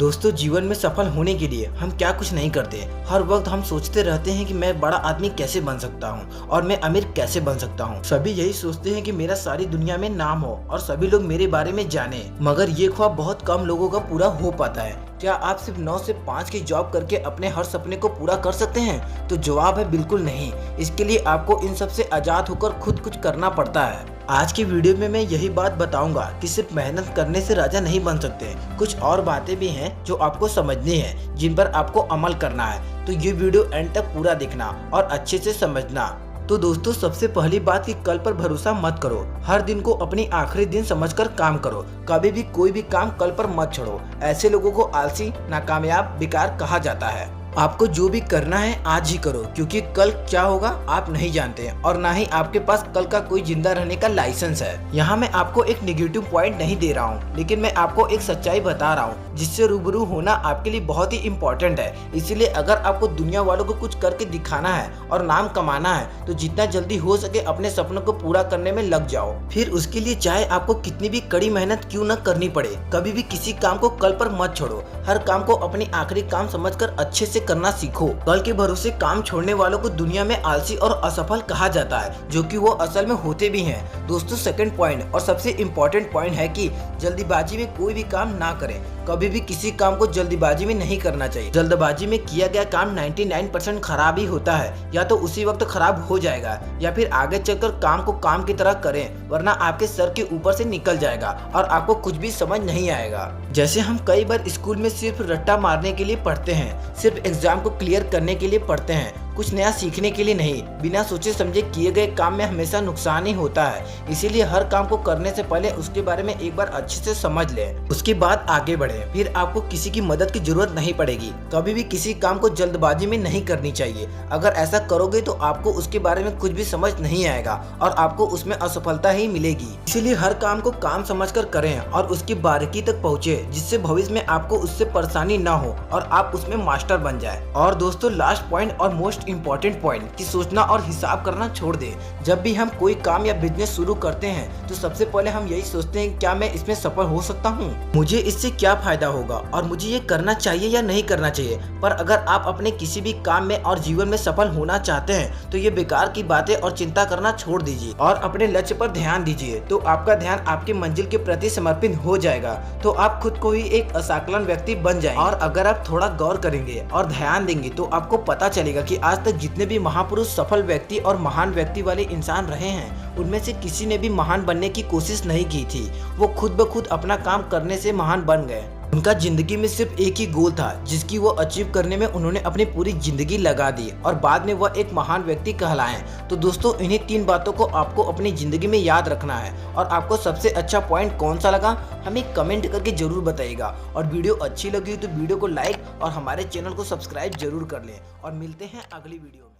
दोस्तों, जीवन में सफल होने के लिए हम क्या कुछ नहीं करते। हर वक्त हम सोचते रहते हैं कि मैं बड़ा आदमी कैसे बन सकता हूँ और मैं अमीर कैसे बन सकता हूँ। सभी यही सोचते हैं कि मेरा सारी दुनिया में नाम हो और सभी लोग मेरे बारे में जाने, मगर ये ख्वाब बहुत कम लोगों का पूरा हो पाता है। क्या आप सिर्फ 9 से 5 की जॉब करके अपने हर सपने को पूरा कर सकते हैं? तो जवाब है बिल्कुल नहीं। इसके लिए आपको इन सब से आजाद होकर खुद कुछ करना पड़ता है। आज की वीडियो में मैं यही बात बताऊंगा कि सिर्फ मेहनत करने से राजा नहीं बन सकते। कुछ और बातें भी हैं जो आपको समझनी है, जिन पर आपको अमल करना है। तो ये वीडियो एंड तक पूरा देखना और अच्छे से समझना। तो दोस्तों, सबसे पहली बात कि कल पर भरोसा मत करो। हर दिन को अपनी आखिरी दिन समझकर काम करो। कभी भी कोई भी काम कल पर मत छोड़ो। ऐसे लोगों को आलसी, नाकामयाब, बेकार कहा जाता है। आपको जो भी करना है आज ही करो, क्योंकि कल क्या होगा आप नहीं जानते और ना ही आपके पास कल का कोई जिंदा रहने का लाइसेंस है। यहाँ मैं आपको एक नेगेटिव पॉइंट नहीं दे रहा हूँ, लेकिन मैं आपको एक सच्चाई बता रहा हूँ जिससे रूबरू होना आपके लिए बहुत ही इम्पोर्टेंट है। इसीलिए अगर आपको दुनिया वालों को कुछ करके दिखाना है और नाम कमाना है तो जितना जल्दी हो सके अपने सपनों को पूरा करने में लग जाओ। फिर उसके लिए चाहे आपको कितनी भी कड़ी मेहनत क्यों न करनी पड़े, कभी भी किसी काम को कल पर मत छोड़ो। हर काम को अपनी आखिरी काम समझकर अच्छे से करना सीखो। कल के भरोसे काम छोड़ने वालों को दुनिया में आलसी और असफल कहा जाता है, जो कि वो असल में होते भी हैं। दोस्तों, सेकंड पॉइंट और सबसे इम्पोर्टेंट पॉइंट है कि जल्दीबाजी में कोई भी काम ना करें। कभी भी किसी काम को जल्दीबाजी में नहीं करना चाहिए। जल्दबाजी में किया गया काम 99% खराब ही होता है। या तो उसी वक्त खराब हो जाएगा या फिर आगे चलकर काम को काम की तरह करें, वरना आपके सर के ऊपर से निकल जाएगा और आपको कुछ भी समझ नहीं आएगा। जैसे हम कई बार स्कूल में सिर्फ रट्टा मारने के लिए पढ़ते हैं, सिर्फ एग्जाम को क्लियर करने के लिए पढ़ते हैं, कुछ नया सीखने के लिए नहीं। बिना सोचे समझे किए गए काम में हमेशा नुकसान ही होता है। इसीलिए हर काम को करने से पहले उसके बारे में एक बार अच्छे से समझ लें, उसके बाद आगे बढ़े। फिर आपको किसी की मदद की जरूरत नहीं पड़ेगी। कभी भी किसी काम को जल्दबाजी में नहीं करनी चाहिए। अगर ऐसा करोगे तो आपको उसके बारे में कुछ भी समझ नहीं आएगा और आपको उसमें असफलता ही मिलेगी। इसीलिए हर काम को काम समझकर करें और उसकी बारीकी तक पहुँचे, जिससे भविष्य में आपको उससे परेशानी न हो और आप उसमें मास्टर बन जाए। और दोस्तों, लास्ट पॉइंट और मोस्ट इम्पोर्टेंट पॉइंट कि सोचना और हिसाब करना छोड़ दे। जब भी हम कोई काम या बिजनेस शुरू करते हैं तो सबसे पहले हम यही सोचते हैं क्या मैं इसमें सफल हो सकता हूँ, मुझे इससे क्या फायदा होगा और मुझे ये करना चाहिए या नहीं करना चाहिए। पर अगर आप अपने किसी भी काम में और जीवन में सफल होना चाहते हैं तो ये बेकार की बातें और चिंता करना छोड़ दीजिए और अपने लक्ष्य पर ध्यान दीजिए। तो आपका ध्यान आपकी मंजिल के प्रति समर्पित हो जाएगा। तो आप खुद को ही एक असाकलन व्यक्ति बन जाएंगे। और अगर आप थोड़ा गौर करेंगे और ध्यान देंगे तो आपको पता चलेगा कि आज तक जितने भी महापुरुष, सफल व्यक्ति और महान व्यक्ति वाले इंसान रहे हैं, उनमें से किसी ने भी महान बनने की कोशिश नहीं की थी। वो खुद ब खुद अपना काम करने से महान बन गए। उनका जिंदगी में सिर्फ एक ही गोल था जिसकी वो अचीव करने में उन्होंने अपनी पूरी जिंदगी लगा दी और बाद में वह एक महान व्यक्ति कहलाए। तो दोस्तों, इन्हीं 3 बातों को आपको अपनी जिंदगी में याद रखना है। और आपको सबसे अच्छा पॉइंट कौन सा लगा हमें कमेंट करके जरूर बताइएगा। और वीडियो अच्छी लगी तो वीडियो को लाइक और हमारे चैनल को सब्सक्राइब जरूर कर लें। और मिलते हैं अगली वीडियो में।